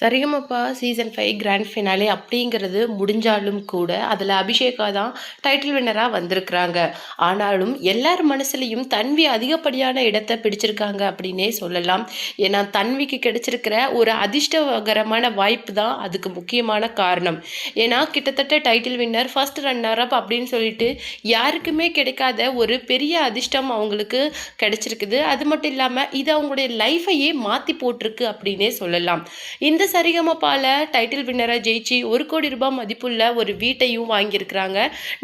Sa Re Ga Ma Pa season 5 grand finale அப்படிங்கிறது முடிஞ்சாலும் கூட அதில் அபிஷேகா தான் டைட்டில் வின்னராக வந்திருக்கிறாங்க. ஆனாலும் எல்லார் மனசுலையும் தன்வி அதிகப்படியான இடத்தை பிடிச்சிருக்காங்க அப்படின்னே சொல்லலாம். ஏன்னா தன்விக்கு கிடைச்சிருக்கிற ஒரு அதிர்ஷ்டகரமான வாய்ப்பு தான் அதுக்கு முக்கியமான காரணம். ஏன்னா கிட்டத்தட்ட title winner first runner up அப்படின்னு சொல்லிட்டு யாருக்குமே கிடைக்காத ஒரு பெரிய அதிர்ஷ்டம் அவங்களுக்கு கிடைச்சிருக்குது. அது மட்டும் இல்லாமல் இது அவங்களுடைய லைஃபையே மாற்றி போட்டிருக்கு அப்படின்னே சொல்லலாம். இந்த சரிகமபால டைட்டில் வின்னரை ஜெயிச்சு 1 கோடி ரூபாய் மதிப்புள்ள ஒரு வீட்டையும் வாங்கியிருக்கிறாங்க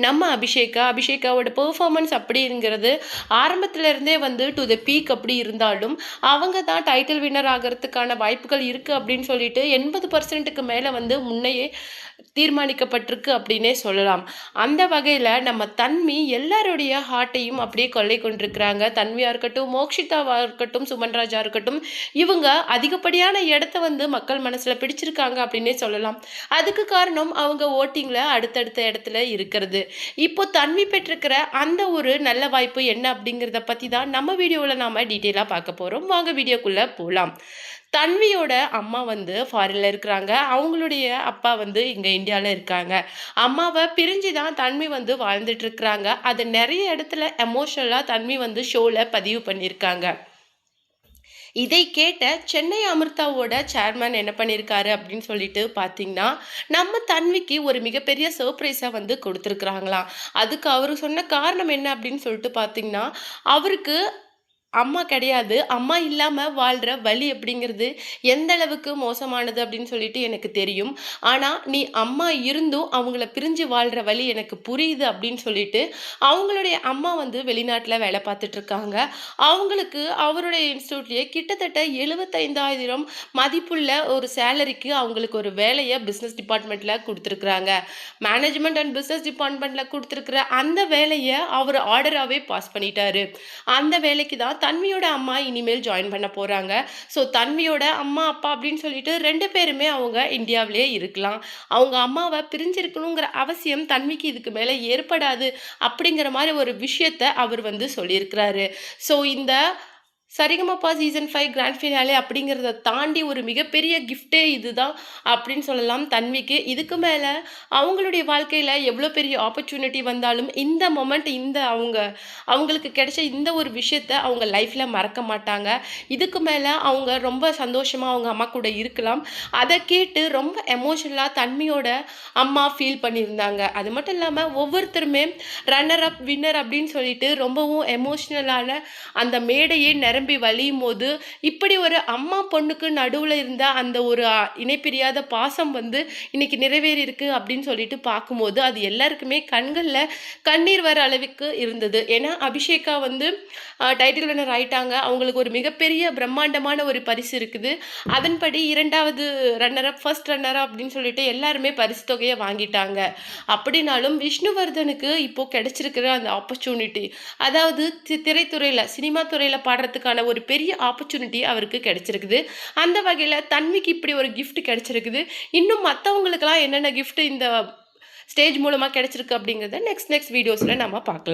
நம்ம அபிஷேகாவோட பெர்ஃபார்மன்ஸ் அப்படிங்கிறது ஆரம்பத்துல இருந்தே வந்து டு த பீக் அப்படி இருந்தாலும் அவங்க தான் டைட்டில் வின்னர் ஆகிறதுக்கான வாய்ப்புகள் இருக்கு அப்படின்னு சொல்லிட்டு 80% மேல வந்து முன்னையே தீர்மானிக்கப்பட்டிருக்கு அப்படின்னே சொல்லலாம். அந்த வகையில் நம்ம தன்வி எல்லாருடைய ஹார்ட்டையும் அப்படியே கொள்ளை கொண்டிருக்கிறாங்க. தன்வியாக இருக்கட்டும், மோக்ஷிதாவாக இருக்கட்டும், சுமன்ராஜா இருக்கட்டும், இவங்க அதிகப்படியான இடத்த வந்து மக்கள் மனசில் பிடிச்சிருக்காங்க அப்படின்னே சொல்லலாம். அதுக்கு காரணம் அவங்க ஓட்டிங்கில் அடுத்தடுத்த இடத்துல இருக்கிறது. இப்போ தன்வி பெற்றிருக்கிற அந்த ஒரு நல்ல வாய்ப்பு என்ன அப்படிங்கிறத பற்றி தான் நம்ம வீடியோவில் நாம் டீட்டெயிலாக பார்க்க போகிறோம். வாங்க வீடியோக்குள்ளே போகலாம். தன்வியோட அம்மா வந்து ஃபாரின்ல இருக்கிறாங்க. அவங்களுடைய அப்பா வந்து இங்கே இந்தியாவில் இருக்காங்க. அம்மாவை பிரிஞ்சு தான் தன்வி வந்து வாழ்ந்துட்டு இருக்கிறாங்க. அது நிறைய இடத்துல எமோஷனலாக தன்வி வந்து ஷோவில் பதிவு பண்ணியிருக்காங்க. இதை கேட்ட சென்னை அமிர்தாவோட சேர்மன் என்ன பண்ணியிருக்காரு அப்படின்னு சொல்லிட்டு பார்த்தீங்கன்னா, நம்ம தன்விக்கு ஒரு மிகப்பெரிய சர்ப்ரைஸாக வந்து கொடுத்துருக்குறாங்களாம். அதுக்கு அவர் சொன்ன காரணம் என்ன அப்படின்னு சொல்லிட்டு பார்த்தீங்கன்னா, அவருக்கு அம்மா கிடையாது. அம்மா இல்லாம வாழ்ற வலி அப்படிங்கிறது எந்த அளவுக்கு மோசமானது அப்படின்னு சொல்லிட்டு எனக்கு தெரியும். ஆனா, நீ அம்மா இருந்தும் அவங்கள பிரிஞ்சு வாழ்ற வலி எனக்கு புரியுது அப்படின்னு சொல்லிட்டு, அவங்களுடைய அம்மா வந்து வெளிநாட்டுல வேலை பார்த்துட்டு இருக்காங்க. அவங்களுக்கு அவருடைய இன்ஸ்டிடியூட்லயே கிட்டத்தட்ட 75,000 மதிப்புள்ள ஒரு சேலரிக்கு அவங்களுக்கு ஒரு வேலைய பிசினஸ் டிபார்ட்மெண்ட்ல குடுத்துருக்காங்க. மேனேஜ்மெண்ட் அண்ட் பிசினஸ் டிபார்ட்மெண்ட்ல குடுத்துருக்கிற அந்த வேலைய அவர் ஆர்டராவே பாஸ் பண்ணிட்டாரு. அந்த வேலைக்கு தான் தன்வியோட அம்மா இனிமேல் ஜாயின் பண்ண போகிறாங்க. ஸோ தன்வியோட அம்மா அப்பா அப்படின்னு சொல்லிட்டு 2 பேருமே அவங்க இந்தியாவிலே இருக்கலாம். அவங்க அம்மாவை பிரிஞ்சிருக்கணுங்கிற அவசியம் தன்விக்கு இதுக்கு மேலே ஏற்படாது அப்படிங்கிற மாதிரி ஒரு விஷயத்த அவர் வந்து சொல்லியிருக்கிறாரு. ஸோ இந்த சரிகமபா சீசன் 5 கிராண்ட் ஃபினாலே அப்படிங்கிறத தாண்டி ஒரு மிகப்பெரிய கிஃப்டே இதுதான் அப்படின்னு சொல்லலாம் தன்விக்கு. இதுக்கு மேலே அவங்களுடைய வாழ்க்கையில் எவ்வளோ பெரிய ஆப்பர்ச்சுனிட்டி வந்தாலும் இந்த மொமெண்ட் அவங்களுக்கு கிடைச்ச இந்த ஒரு விஷயத்த அவங்க லைஃப்பில் மறக்க மாட்டாங்க. இதுக்கு மேலே அவங்க ரொம்ப சந்தோஷமாக அவங்க அம்மா கூட இருக்கலாம். அதை கேட்டு ரொம்ப எமோஷனலாக தன்வியோட அம்மா ஃபீல் பண்ணியிருந்தாங்க. அது மட்டும் இல்லாமல் ஒவ்வொருத்தருமே ரன்னர் அப் வின்னர் அப்படின்னு சொல்லிட்டு ரொம்பவும் எமோஷ்னலான அந்த மேடையே நிரம்பி வழியும் போது இப்படி ஒரு அம்மா பொண்ணுக்கு நடுவில் இருந்த அந்த ஒரு இணைப்பிரியாத பாசம் வந்து இன்னைக்கு நிறைவேறி இருக்கு அப்படின்னு சொல்லிட்டு பார்க்கும்போது அது எல்லாருக்குமே கண்களில் கண்ணீர் வர அளவுக்கு இருந்தது. ஏன்னா அபிஷேகா வந்து டைட்டில் வின்னர் ஆயிட்டாங்க. அவங்களுக்கு ஒரு மிகப்பெரிய பிரம்மாண்டமான ஒரு பரிசு இருக்குது. அதன்படி 2வது runner up first runner up அப்படின்னு சொல்லிட்டு எல்லாருமே பரிசு தொகையை வாங்கிட்டாங்க. அப்படின்னாலும் விஷ்ணுவர்தனுக்கு இப்போ கிடைச்சிருக்கிற அந்த ஆப்பர்ச்சுனிட்டி, அதாவது திரைத்துறையில் சினிமா துறையில் பாடுறதுக்கான ஒரு பெரிய ஆப்பர்ச்சுனிட்டி அவருக்கு கிடைச்சிருக்குது. அந்த வகையில் தன்விக்கு இப்படி ஒரு கிஃப்ட் கிடைச்சிருக்குது. இன்னும் மற்றவங்களுக்கெல்லாம் என்னென்ன கிஃப்ட் இந்த ஸ்டேஜ் மூலமாக கிடைச்சிருக்கு அப்படிங்கிறத நெக்ஸ்ட் வீடியோஸில் நம்ம பார்க்கலாம்.